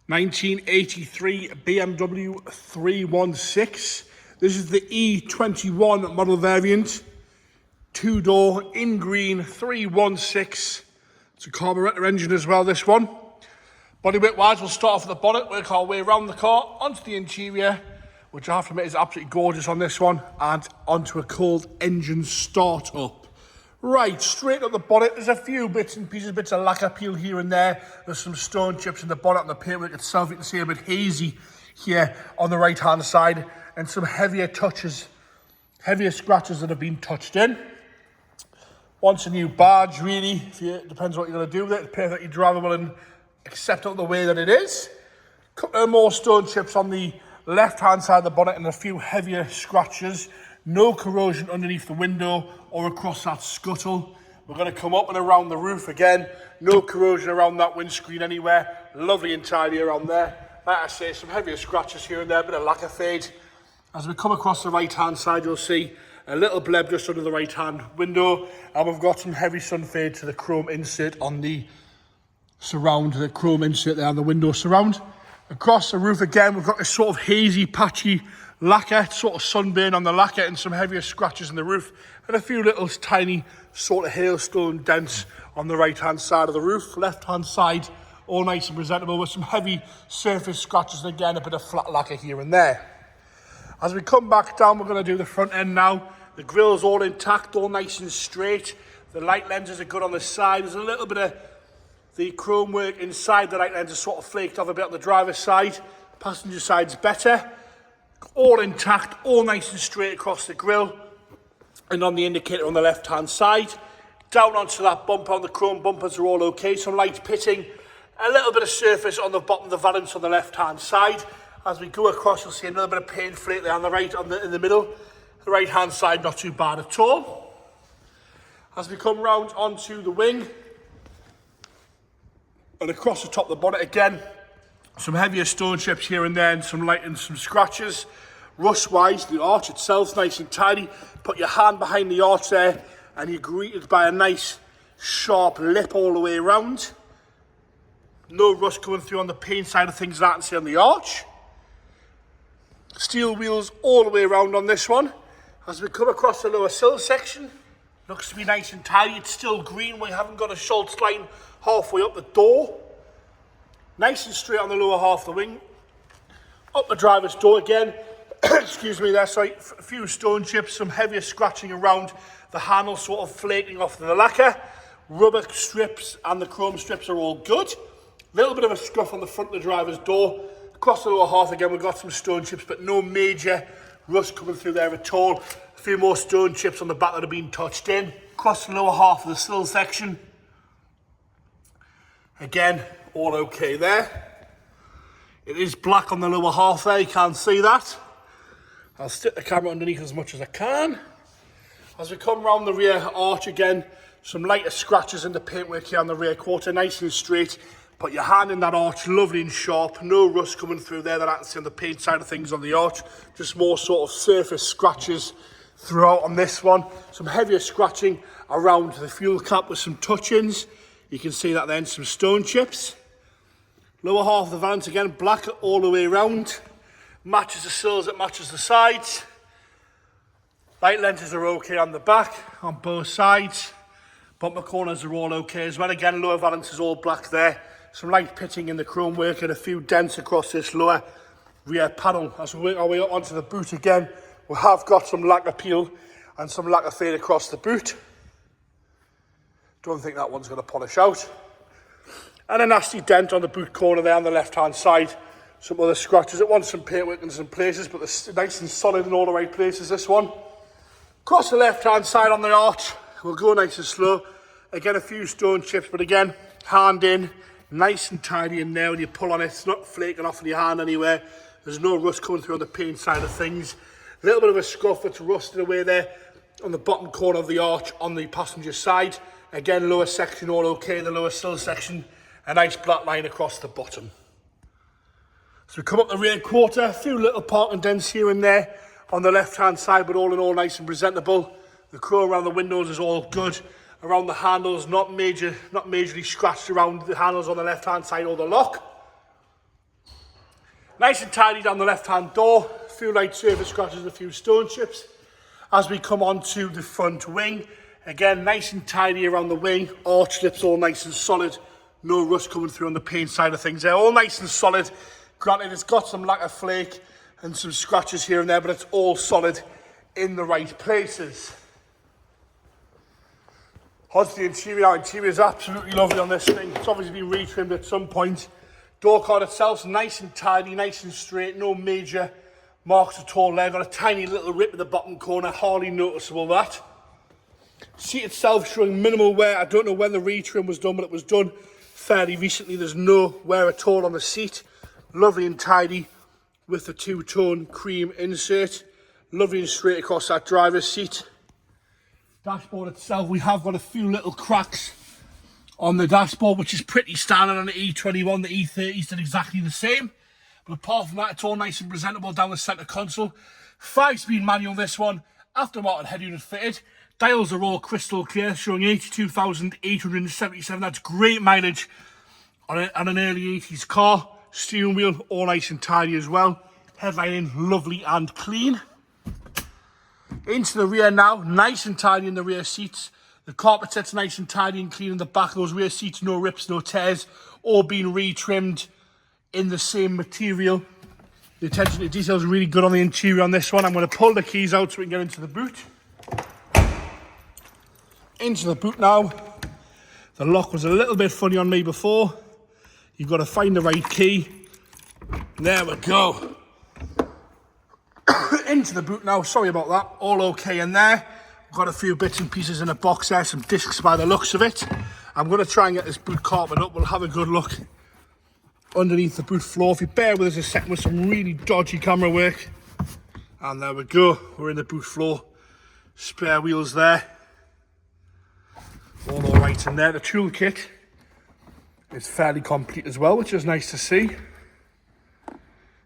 1983 BMW 316. This is the E21 model variant. Two-door, in green, 316. It's a carburetor engine as well, this one. Bodywork wise, we'll start off with the bonnet, work our way around the car, onto the interior, which I have to admit is absolutely gorgeous on this one, and onto a cold engine start-up. Right, straight up the bonnet, there's a few bits and pieces, bits of lacquer peel here and there. There's some stone chips in the bonnet and the paintwork itself. You can see a bit hazy here on the right-hand side, and some heavier touches, heavier scratches that have been touched in. Wants a new badge, really. It depends what you're going to do with it. It's perfectly drivable and accept it the way that it is. A couple of more stone chips on the left-hand side of the bonnet and a few heavier scratches. No corrosion underneath the window or across that scuttle. We're going to come up and around the roof again. No corrosion around that windscreen anywhere. Lovely and tidy around there. Like I say, some heavier scratches here and there, a bit of lacquer fade. As we come across the right-hand side, you'll see a little bleb just under the right-hand window. And we've got some heavy sun fade to the chrome insert on the surround, the chrome insert there on the window surround. Across the roof again, we've got this sort of hazy, patchy lacquer, sort of sunburn on the lacquer, and some heavier scratches in the roof, and a few little tiny sort of hailstone dents on the right-hand side of the roof. Left-hand side, all nice and presentable with some heavy surface scratches, and again, a bit of flat lacquer here and there. As we come back down, we're going to do the front end now. The grill's all intact, all nice and straight. The light lenses are good on the side. There's a little bit of the chrome work inside the light lenses sort of flaked off a bit on the driver's side. Passenger side's better. All intact, all nice and straight across the grille. And on the indicator on the left-hand side. Down onto that bumper, on the chrome bumpers are all okay. Some light pitting. A little bit of surface on the bottom of the valance on the left-hand side. As we go across, you'll see a little bit of paint flake there on the right, in the middle. The right-hand side, not too bad at all. As we come round onto the wing, and across the top of the bonnet again, some heavier stone chips here and there, and some light and some scratches. Rust-wise, the arch itself's nice and tidy. Put your hand behind the arch there, and you're greeted by a nice sharp lip all the way around. No rust coming through on the paint side of things that I can see on the arch. Steel wheels all the way around on this one. As we come across the lower sill section, looks to be nice and tidy. It's still green. We haven't got a Schultz line halfway up the door. Nice and straight on the lower half of the wing. Up the driver's door again. Excuse me there, sorry. A few stone chips, some heavier scratching around the handle, sort of flaking off the lacquer. Rubber strips and the chrome strips are all good. A little bit of a scuff on the front of the driver's door. Across the lower half again, we've got some stone chips, but no major rust coming through there at all. A few more stone chips on the back that have been touched in. Across the lower half of the sill section. Again, all okay there. It is black on the lower half there, you can't see that. I'll stick the camera underneath as much as I can. As we come round the rear arch again, some lighter scratches in the paintwork here on the rear quarter, nice and straight. Put your hand in that arch, lovely and sharp. No rust coming through there that I can see on the paint side of things on the arch. Just more sort of surface scratches throughout on this one. Some heavier scratching around the fuel cap with some touch-ins. You can see that then, some stone chips. Lower half of the valance again, black all the way around. Matches the sills, it matches the sides. Light lenses are okay on the back, on both sides. Bumper corners are all okay as well. Again, lower valance is all black there. Some light pitting in the chrome work and a few dents across this lower rear panel. As we work our way up onto the boot again, we have got some lacquer peel and some lacquer fade across the boot. Don't think that one's going to polish out. And a nasty dent on the boot corner there on the left-hand side. Some other scratches. It wants some paintwork in some places, but they're nice and solid in all the right places, this one. Across the left-hand side on the arch, we'll go nice and slow. Again, a few stone chips, but again, hand in, nice and tidy in there. When you pull on it, it's not flaking off in your hand anywhere. There's no rust coming through on the paint side of things. A little bit of a scuff that's rusted away there on the bottom corner of the arch on the passenger side. Again, lower section all okay, the lower sill section, a nice black line across the bottom. So we come up the rear quarter, a few little parking dents here and there on the left-hand side, but all in all nice and presentable. The chrome around the windows is all good. Around the handles, not majorly scratched around the handles on the left-hand side or the lock. Nice and tidy down the left-hand door. A few light surface scratches and a few stone chips. As we come on to the front wing, again, nice and tidy around the wing. Arch lips all nice and solid. No rust coming through on the paint side of things. They're all nice and solid. Granted, it's got some lacquer flake and some scratches here and there, but it's all solid in the right places. Odds the interior. Interior is absolutely lovely on this thing. It's obviously been retrimmed at some point. Door card itself is nice and tidy, nice and straight. No major marks at all there. Got a tiny little rip at the bottom corner. Hardly noticeable that. Seat itself showing minimal wear. I don't know when the retrim was done, but it was done fairly recently. There's no wear at all on the seat. Lovely and tidy with the two-tone cream insert. Lovely and straight across that driver's seat. Dashboard itself, we have got a few little cracks on the dashboard, which is pretty standard on the E21. The E30s did exactly the same. But apart from that, it's all nice and presentable down the centre console. 5-speed manual this one, aftermarket head unit fitted. Dials are all crystal clear, showing 82,877. That's great mileage on an early 80s car. Steering wheel, all nice and tidy as well. Headlining, lovely and clean. Into the rear now, nice and tidy in the rear seats. The carpet set's nice and tidy and clean in the back of those rear seats. No rips, no tears. All been retrimmed in the same material. The attention to detail is really good on the interior on this one. I'm going to pull the keys out so we can get into the boot. Into the boot now. The lock was a little bit funny on me before. You've got to find the right key. There we go. Into the boot now, sorry about that, all okay in there. Got a few bits and pieces in a box there, some discs by the looks of it. I'm going to try and get this boot carpet up. We'll have a good look underneath the boot floor. If you bear with us a second with some really dodgy camera work. And there we go, we're in the boot floor. Spare wheels there. All right in there. The toolkit is fairly complete as well, which is nice to see.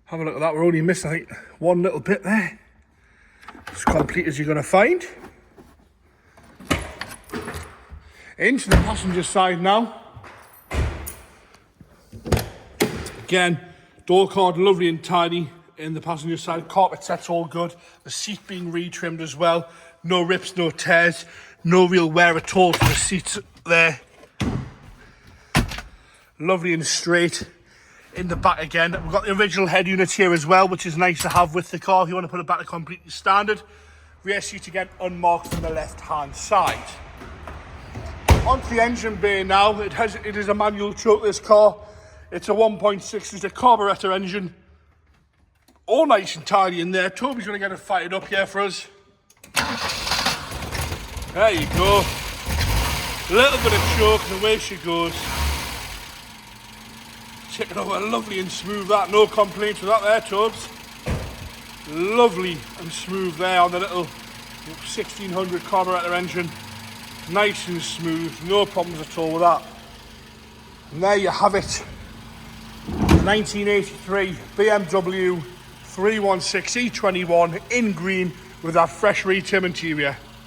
Have a look at that, we're only missing, I think, one little bit there. As complete as you're going to find. Into the passenger side now. Again, door card lovely and tidy in the passenger side. Carpet set's all good. The seat being retrimmed as well. No rips, no tears. No real wear at all to the seats there. Lovely and straight. In the back again, we've got the original head unit here as well, which is nice to have with the car if you want to put it back to completely standard. Rear seat again unmarked on the left hand side. Onto the engine bay now. It is a manual choke, this car. It's a 1.6 litre carburettor engine. All nice and tidy in there. Toby's going to get it fired up here for us. There you go. A little bit of choke and away she goes. Check it over, lovely and smooth that, no complaints with that there, Tubbs. Lovely and smooth there on the little 1600 carburettor engine. Nice and smooth, no problems at all with that. And there you have it. The 1983 BMW 316 E21 in green with that fresh retrim interior.